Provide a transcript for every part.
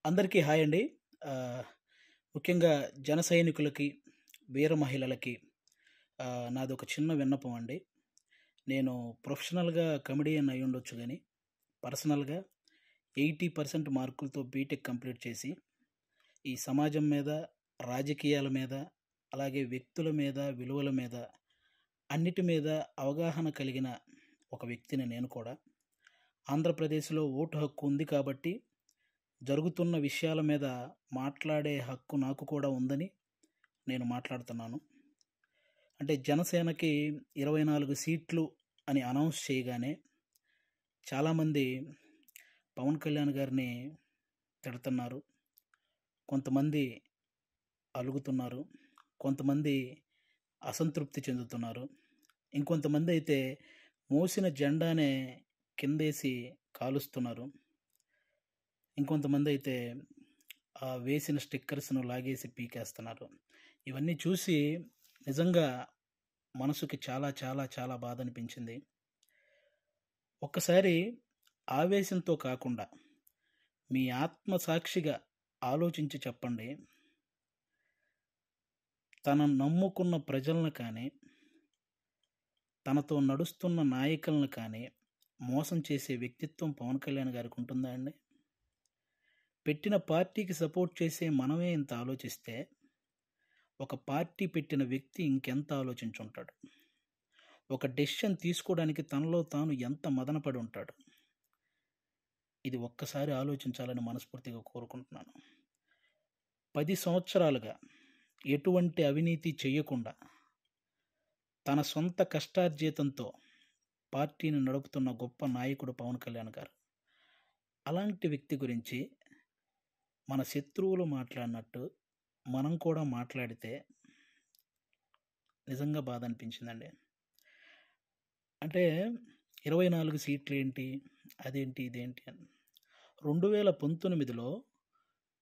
అందరికీ హాయ్ అండి. ఆహ్, ముఖ్యంగా జన సైనికులకి, వీర మహిళలకి నాదొక చిన్న విన్నపం అండి. నేను ప్రొఫెషనల్‌గా కమెడియన్ అయ్యుండొచ్చు గానీ, పర్సనల్‌గా 80% మార్కులతో బీటెక్ కంప్లీట్ చేసి, ఈ సమాజం మీద, రాజకీయాల మీద, అలాగే వ్యక్తుల మీద, విలువల మీద, అన్నిటి మీద అవగాహన కలిగిన ఒక వ్యక్తిని నేను కూడా. ఆంధ్రప్రదేశ్‌లో ఓటు హక్కు ఉంది కాబట్టి జరుగుతున్న విషయాల మీద మాట్లాడే హక్కు నాకు కూడా ఉందని నేను మాట్లాడుతున్నాను. అంటే జనసేనకి 24 సీట్లు అని అనౌన్స్ చేయగానే చాలామంది పవన్ కళ్యాణ్ గారిని తిడుతున్నారు. కొంతమంది అలుగుతున్నారు. కొంతమంది అసంతృప్తి చెందుతున్నారు. ఇంకొంతమంది అయితే మోసిన జెండానే కిందేసి కాలుస్తున్నారు. ఇంకొంతమంది అయితే వేసిన స్టిక్కర్స్‌ను లాగేసి పీకేస్తున్నారు. ఇవన్నీ చూసి నిజంగా మనసుకి చాలా చాలా చాలా బాధనిపించింది. ఒక్కసారి ఆవేశంతో కాకుండా మీ ఆత్మ సాక్షిగా ఆలోచించి చెప్పండి. తను నమ్ముకున్న ప్రజలను కానీ, తనతో నడుస్తున్న నాయకులను కానీ మోసం చేసే వ్యక్తిత్వం పవన్ కళ్యాణ్ గారికి ఉంటుందా అండి? పెట్టిన పార్టీకి సపోర్ట్ చేసే మనమే ఇంత ఆలోచిస్తే, ఒక పార్టీ పెట్టిన వ్యక్తి ఇంకెంత ఆలోచించుంటాడు? ఒక డెసిషన్ తీసుకోవడానికి తనలో తాను ఎంత మదనపడి ఉంటాడు? ఇది ఒక్కసారి ఆలోచించాలని మనస్ఫూర్తిగా కోరుకుంటున్నాను. 10 సంవత్సరాలుగా ఎటువంటి అవినీతి చెయ్యకుండా, తన సొంత కష్టార్జితంతో పార్టీని నడుపుతున్న గొప్ప నాయకుడు పవన్ కళ్యాణ్ గారు. అలాంటి వ్యక్తి గురించి మన శత్రువులు మాట్లాడినట్టు మనం కూడా మాట్లాడితే నిజంగా బాధ అనిపించిందండి. అంటే 24 సీట్లేంటి? అదేంటి? ఇదేంటి? అని. 2019లో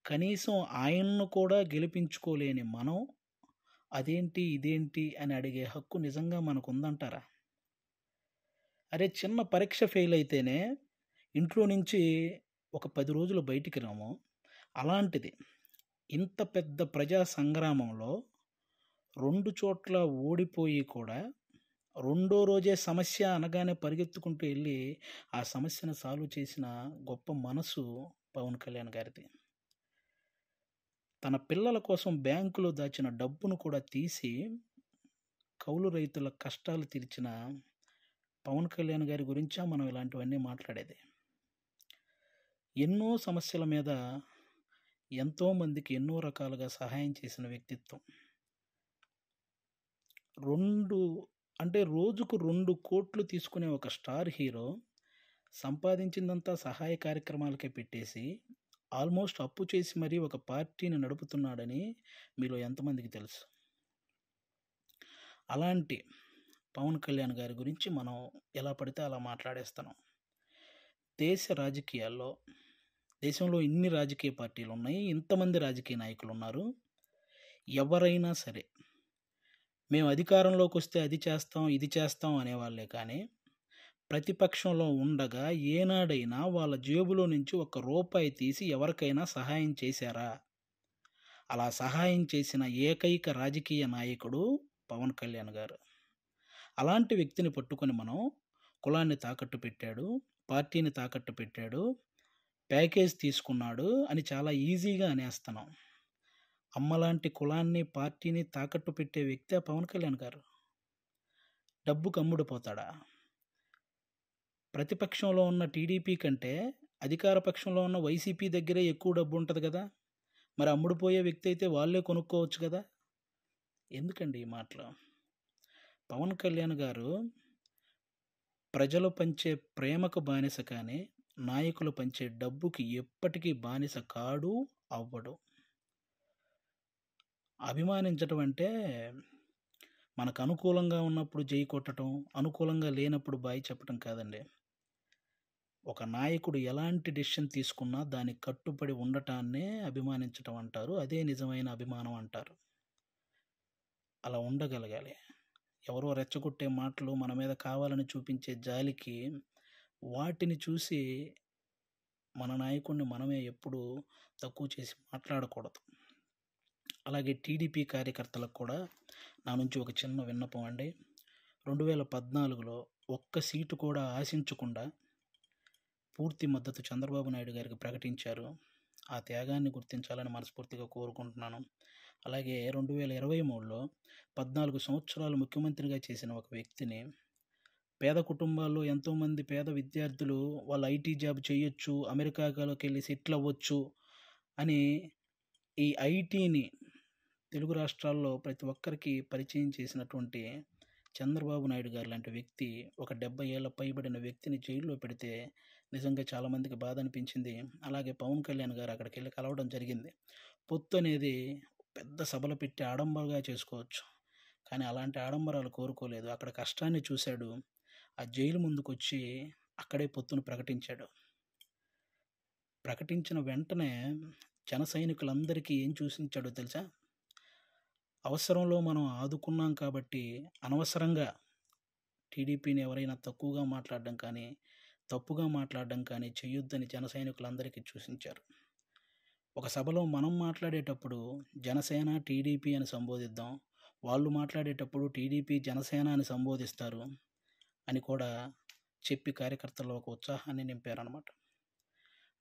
కనీసం ఆయన్ను కూడా గెలిపించుకోలేని మనం, అదేంటి? ఇదేంటి? అని అడిగే హక్కు నిజంగా మనకుందంటారా? అరే! చిన్న పరీక్ష ఫెయిల్ అయితేనే ఇంట్లో నుంచి ఒక 10 రోజులు బయటికి రాము. అలాంటిది ఇంత పెద్ద ప్రజా సంగ్రామంలో 2 చోట్ల ఓడిపోయి కూడా రెండో రోజే సమస్య అనగానే పరిగెత్తుకుంటూ ఎళ్లి ఆ సమస్యను సాల్వ్ చేసిన గొప్ప మనసు పవన్ కళ్యాణ్ గారిది. తన పిల్లల కోసం బ్యాంకులో దాచిన డబ్బును కూడా తీసి కౌలు రైతుల కష్టాలు తీర్చిన పవన్ కళ్యాణ్ గారి గురించా మనం ఇలాంటివన్నీ మాట్లాడేది. ఎన్నో సమస్యల మీద ఎంతోమందికి ఎన్నో రకాలుగా సహాయం చేసిన వ్యక్తిత్వం. 2 అంటే రోజుకు 2,00,00,000 తీసుకునే ఒక స్టార్ హీరో సంపాదించిందంతా సహాయ కార్యక్రమాలకే పెట్టేసి, ఆల్మోస్ట్ అప్పు చేసి మరీ ఒక పార్టీని నడుపుతున్నాడని మీలో ఎంతమందికి తెలుసు? అలాంటి పవన్ కళ్యాణ్ గారి గురించి మనం ఎలా పడితే అలా మాట్లాడేస్తున్నాం. దేశ రాజకీయాల్లో దేశంలో ఇన్ని రాజకీయ పార్టీలున్నాయి. ఇంతమంది రాజకీయ నాయకులున్నారు. ఎవరైనా సరే, మేము అధికారంలోకొస్తే అది చేస్తాం, ఇది చేస్తాం అనేవాళ్ళే కానీ, ప్రతిపక్షంలో ఉండగా ఏనాడైనా వాళ్ళ జేబులో నుంచి ఒక్క రూపాయి తీసి ఎవరికైనా సహాయం చేశారా? అలా సహాయం చేసిన ఏకైక రాజకీయ నాయకుడు పవన్ కళ్యాణ్ గారు. అలాంటి వ్యక్తిని పట్టుకొని మనం కులాన్ని తాకట్టు పెట్టాడు, పార్టీని తాకట్టు పెట్టాడు, ప్యాకేజ్ తీసుకున్నాడు అని చాలా ఈజీగా అనేస్తున్నాం. అమ్మలాంటి కులాన్ని, పార్టీని తాకట్టు పెట్టే వ్యక్తే పవన్ కళ్యాణ్ గారు. డబ్బుకు అమ్ముడుపోతాడా? ప్రతిపక్షంలో ఉన్న టీడీపీ కంటే అధికార పక్షంలో ఉన్న వైసీపీ దగ్గరే ఎక్కువ డబ్బు ఉంటది గదా! మరి అమ్ముడుపోయే వ్యక్తి అయితే వాళ్ళే కొనుక్కోవచ్చు గదా! ఎందుకండి ఈ మాటలు? పవన్ కళ్యాణ్ గారు ప్రజలు పంచే ప్రేమకు బానిస కానీ, నాయకులు పంచే డబ్బుకి ఎప్పటికీ బానిస కాడు, అవ్వడు. అభిమానించటం అంటే మనకు అనుకూలంగా ఉన్నప్పుడు జై కొట్టటం, అనుకూలంగా లేనప్పుడు బాయ్ చెప్పటం కాదండి. ఒక నాయకుడు ఎలాంటి డెసిషన్ తీసుకున్నా దానికి కట్టుబడి ఉండటాన్నే అభిమానించటం అంటారు. అదే నిజమైన అభిమానం అంటారు. అలా ఉండగలగాలి. ఎవరో రెచ్చగొట్టే మాటలు మన మీద కావాలని చూపించే జాలికి వాటిని చూసి మన నాయకుడిని మనమే ఎప్పుడు తక్కువ చేసి మాట్లాడకూడదు. అలాగే టీడీపీ కార్యకర్తలకు కూడా నా నుంచి ఒక చిన్న విన్నపం అండి. 2014లో ఒక్క సీటు కూడా ఆశించకుండా పూర్తి మద్దతు చంద్రబాబు నాయుడు గారికి ప్రకటించారు. ఆ త్యాగాన్ని గుర్తించాలని మనస్ఫూర్తిగా కోరుకుంటున్నాను. అలాగే 2023లో 14 సంవత్సరాలు ముఖ్యమంత్రిగా చేసిన ఒక వ్యక్తిని, పేద కుటుంబాల్లో ఎంతోమంది పేద విద్యార్థులు వాళ్ళు ఐటీ జాబ్ చేయొచ్చు, అమెరికాలోకెళ్ళి సెటిల్ అవ్వచ్చు అని ఈ ఐటీని తెలుగు రాష్ట్రాల్లో ప్రతి ఒక్కరికి పరిచయం చేసినటువంటి చంద్రబాబు నాయుడు గారు లాంటి వ్యక్తి ఒక 70 ఏళ్ల పైబడిన వ్యక్తిని జైల్లో పెడితే నిజంగా చాలామందికి బాధ అనిపించింది. అలాగే పవన్ కళ్యాణ్ గారు అక్కడికి వెళ్ళి కలవడం జరిగింది. పొత్తు అనేది పెద్ద సభలు పెట్టి ఆడంబరంగా చేసుకోవచ్చు, కానీ అలాంటి ఆడంబరాలు కోరుకోలేదు. అక్కడ కష్టాన్ని చూశాడు. ఆ జైలు ముందుకొచ్చి అక్కడే పొత్తును ప్రకటించాడు. ప్రకటించిన వెంటనే జన సైనికులందరికీ ఏం చూసించాడో తెలుసా? అవసరంలో మనం ఆదుకున్నాం కాబట్టి అనవసరంగా టీడీపీని ఎవరైనా తక్కువగా మాట్లాడడం కానీ, తప్పుగా మాట్లాడడం కానీ చేయొద్దని జన సైనికులందరికీ సూచించారు. ఒక సభలో మనం మాట్లాడేటప్పుడు జనసేన, టీడీపీ అని సంబోధిద్దాం. వాళ్ళు మాట్లాడేటప్పుడు టీడీపీ, జనసేన అని సంబోధిస్తారు అని కూడా చెప్పి కార్యకర్తల్లో ఒక ఉత్సాహాన్ని నింపారనమాట.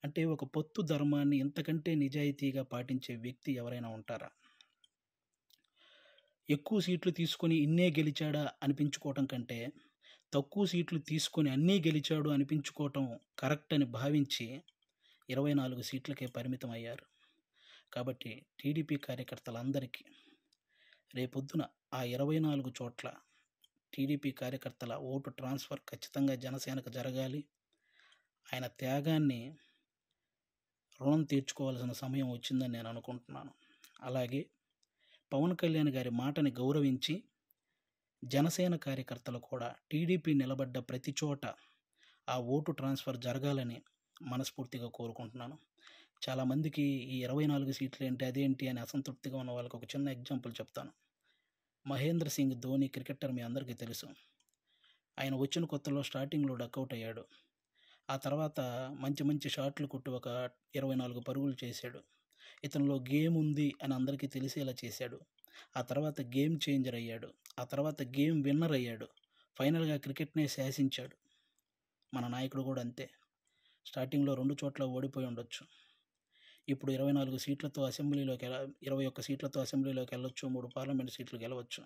అంటే ఒక పొత్తు ధర్మాన్ని ఇంతకంటే నిజాయితీగా పాటించే వ్యక్తి ఎవరైనా ఉంటారా? ఎక్కువ సీట్లు తీసుకొని ఇన్నే గెలిచాడా అనిపించుకోవటం కంటే, తక్కువ సీట్లు తీసుకొని అన్నీ గెలిచాడు అనిపించుకోవటం కరెక్ట్ అని భావించి 24 సీట్లకే పరిమితం అయ్యారు. కాబట్టి టీడీపీ కార్యకర్తలందరికీ రేపొద్దున ఆ 24 చోట్ల టీడీపీ కార్యకర్తల ఓటు ట్రాన్స్ఫర్ ఖచ్చితంగా జనసేనకు జరగాలి. ఆయన త్యాగాన్ని రుణం తీర్చుకోవాల్సిన సమయం వచ్చిందని నేను అనుకుంటున్నాను. అలాగే పవన్ కళ్యాణ్ గారి మాటని గౌరవించి జనసేన కార్యకర్తలు కూడా టీడీపీ నిలబడ్డ ప్రతి చోట ఆ ఓటు ట్రాన్స్ఫర్ జరగాలని మనస్ఫూర్తిగా కోరుకుంటున్నాను. చాలామందికి ఈ 24 సీట్లు ఏంటి, అదేంటి అని అసంతృప్తిగా ఉన్న వాళ్ళకి ఒక చిన్న ఎగ్జాంపుల్ చెప్తాను. మహేంద్ర సింగ్ ధోని క్రికెటర్ మీ అందరికీ తెలుసు. ఆయన వచ్చిన కొత్తలో స్టార్టింగ్లో డకౌట్ అయ్యాడు. ఆ తర్వాత మంచి మంచి షాట్లు కొట్టి ఒక 24 పరుగులు చేశాడు. ఇతనిలో గేమ్ ఉంది అని అందరికీ తెలిసేలా చేశాడు. ఆ తర్వాత గేమ్ చేంజర్ అయ్యాడు. ఆ తర్వాత గేమ్ విన్నర్ అయ్యాడు. ఫైనల్గా క్రికెట్నే శాసించాడు. మన నాయకుడు కూడా అంతే. స్టార్టింగ్లో 2 చోట్ల ఓడిపోయి ఉండొచ్చు. ఇప్పుడు 24 సీట్లతో అసెంబ్లీలోకి 21 సీట్లతో అసెంబ్లీలోకి వెళ్ళొచ్చు. 3 పార్లమెంట్ సీట్లు గెలవచ్చు.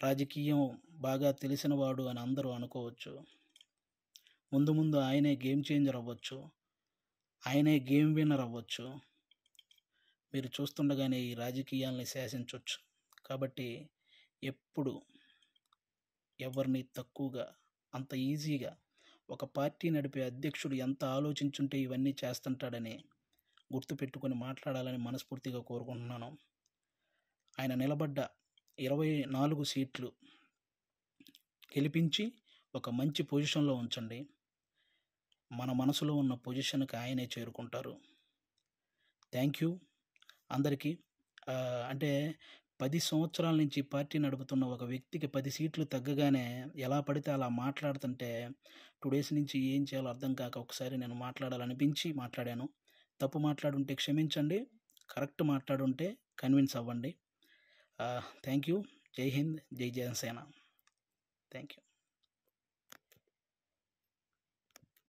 రాజకీయం బాగా తెలిసినవాడు అని అందరూ అనుకోవచ్చు. ముందు ముందు ఆయనే గేమ్ చేంజర్ అవ్వచ్చు, ఆయనే గేమ్ విన్నర్ అవ్వచ్చు. మీరు చూస్తుండగానే ఈ రాజకీయాల్ని శాసించవచ్చు. కాబట్టి ఎప్పుడు ఎవరిని తక్కువగా, అంత ఈజీగా ఒక పార్టీ నడిపే అధ్యక్షుడు ఎంత ఆలోచించుంటే ఇవన్నీ చేస్తుంటాడని గుర్తుపెట్టుకొని మాట్లాడాలని మనస్ఫూర్తిగా కోరుకుంటున్నాను. ఆయన నిలబడ్డ 24 సీట్లు గెలిపించి ఒక మంచి పొజిషన్లో ఉంచండి. మన మనసులో ఉన్న పొజిషన్కి ఆయనే చేరుకుంటారు. థ్యాంక్ యూ అందరికీ. అంటే 10 సంవత్సరాల నుంచి పార్టీ నడుపుతున్న ఒక వ్యక్తికి 10 సీట్లు తగ్గగానే ఎలా పడితే అలా మాట్లాడుతుంటే 2 డేస్ నుంచి ఏం చేయాలో అర్థం కాక ఒకసారి నేను మాట్లాడాలనిపించి మాట్లాడాను. తప్పు మాట్లాడుంటే క్షమించండి, కరెక్ట్ మాట్లాడుంటే కన్విన్స్ అవ్వండి. Thank you. జై హింద్, జై జనసేన. Thank you.